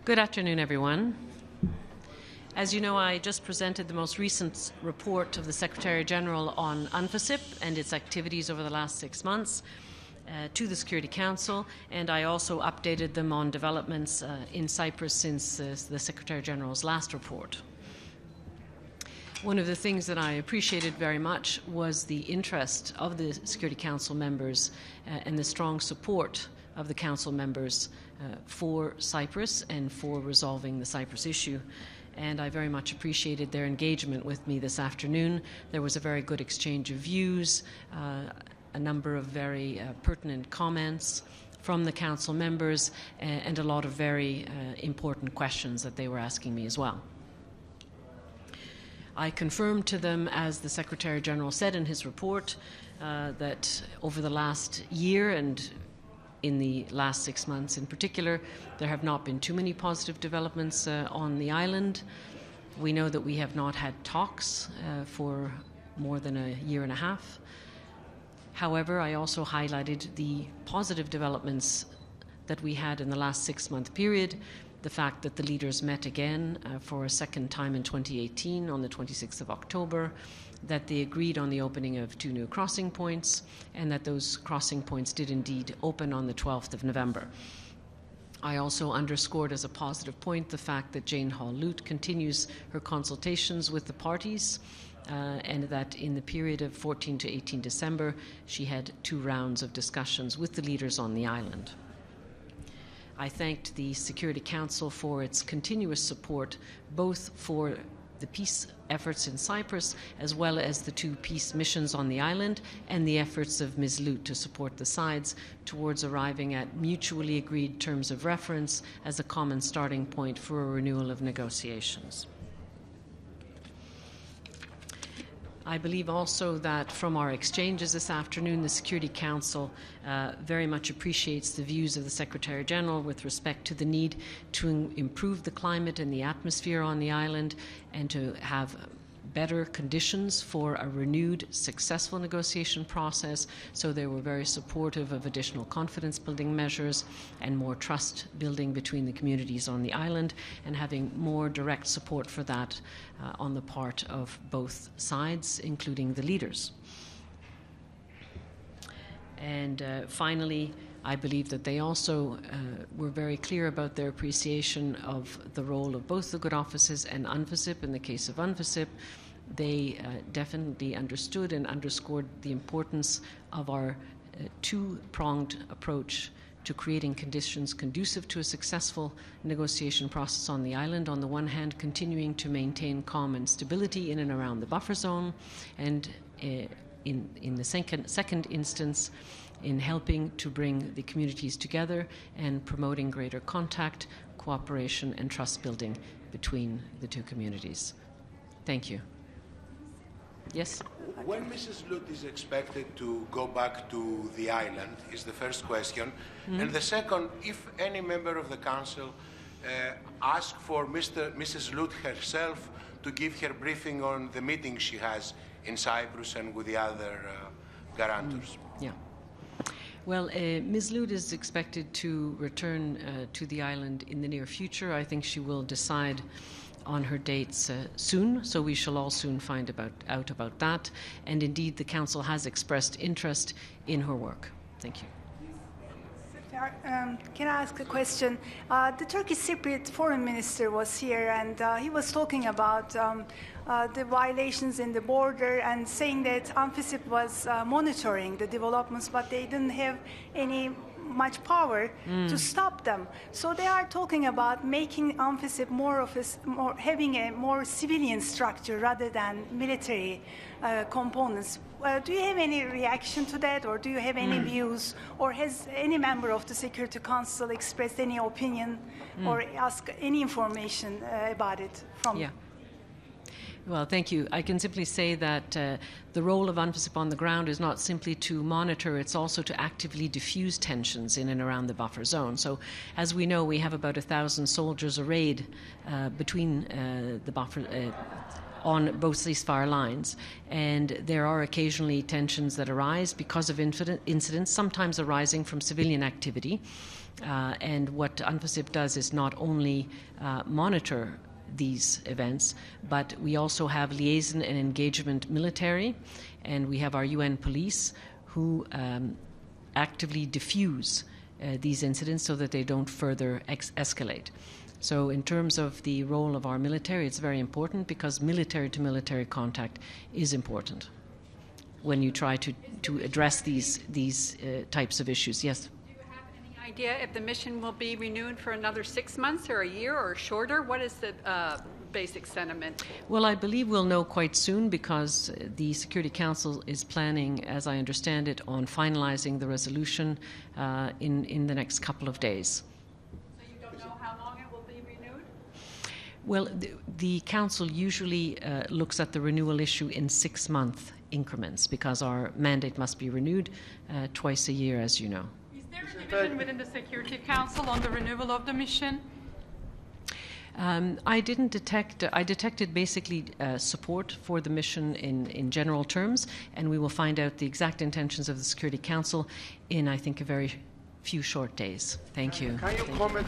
Good afternoon, everyone. As you know, I just presented the most recent report of the Secretary-General on UNFICYP and its activities over the last 6 months to the Security Council, and I also updated them on developments in Cyprus since the Secretary-General's last report. One of the things that I appreciated very much was the interest of the Security Council members and the strong support of the Council members for Cyprus and for resolving the Cyprus issue. And I very much appreciated their engagement with me this afternoon. There was a very good exchange of views, a number of very pertinent comments from the Council members, and a lot of very important questions that they were asking me as well. I confirmed to them, as the Secretary-General said in his report, that over the last year and in the last 6 months in particular, there have not been too many positive developments on the island. We know that we have not had talks for more than a year and a half. However, I also highlighted the positive developments that we had in the last 6-month period, the fact that the leaders met again for a second time in 2018 on the 26th of October, that they agreed on the opening of 2 new crossing points, and that those crossing points did indeed open on the 12th of November. I also underscored as a positive point the fact that Jane Hall-Lute continues her consultations with the parties, and that in the period of 14 to 18 December, she had 2 rounds of discussions with the leaders on the island. I thanked the Security Council for its continuous support, both for the peace efforts in Cyprus, as well as the 2 peace missions on the island, and the efforts of Ms. Lute to support the sides towards arriving at mutually agreed terms of reference as a common starting point for a renewal of negotiations. I believe also that from our exchanges this afternoon, the Security Council very much appreciates the views of the Secretary-General with respect to the need to improve the climate and the atmosphere on the island and to have better conditions for a renewed, successful negotiation process. So they were very supportive of additional confidence-building measures and more trust building between the communities on the island, and having more direct support for that on the part of both sides, including the leaders. And finally, I believe that they also were very clear about their appreciation of the role of both the good offices and UNFICYP. In the case of UNFICYP, they definitely understood and underscored the importance of our 2-pronged approach to creating conditions conducive to a successful negotiation process on the island. On the one hand, continuing to maintain calm and stability in and around the buffer zone, and in the second instance, in helping to bring the communities together and promoting greater contact, cooperation, and trust building between the 2 communities. Thank you. Yes? When Mrs. Lute is expected to go back to the island is the first question. Mm-hmm. And the second, if any member of the Council asks for Mrs. Lute herself to give her briefing on the meeting she has in Cyprus and with the other guarantors. Yeah. Well, Ms. Lute is expected to return to the island in the near future. I think she will decide on her dates soon, so we shall all soon find out about that. And indeed, the Council has expressed interest in her work. Thank you. Can I ask a question? The Turkish Cypriot foreign minister was here, and he was talking about the violations in the border and saying that UNFICYP was monitoring the developments, but they didn't have any much power to stop them. So they are talking about making UNFICYP having a more civilian structure rather than military components. Do you have any reaction to that, or do you have any views, or has any member of the Security Council expressed any opinion or asked any information about it from? Yeah. Well, thank you. I can simply say that the role of UNFICYP on the ground is not simply to monitor, it's also to actively diffuse tensions in and around the buffer zone. So, as we know, we have about 1,000 soldiers arrayed between the buffer on both ceasefire lines. And there are occasionally tensions that arise because of incidents, sometimes arising from civilian activity. And what UNFICYP does is not only monitor these events, but we also have liaison and engagement military, and we have our UN police who actively diffuse these incidents so that they don't further escalate. So in terms of the role of our military, it's very important because military-to-military contact is important when you try to address these types of issues. Yes? Idea if the mission will be renewed for another 6 months or a year or shorter? What is the basic sentiment? Well, I believe we'll know quite soon because the Security Council is planning, as I understand it, on finalizing the resolution in the next couple of days. So you don't know how long it will be renewed? Well, the Council usually looks at the renewal issue in 6-month increments because our mandate must be renewed twice a year, as you know. Is there a division within the Security Council on the renewal of the mission? I detected basically support for the mission in general terms, and we will find out the exact intentions of the Security Council in, I think, a very few short days. Thank you. Can you comment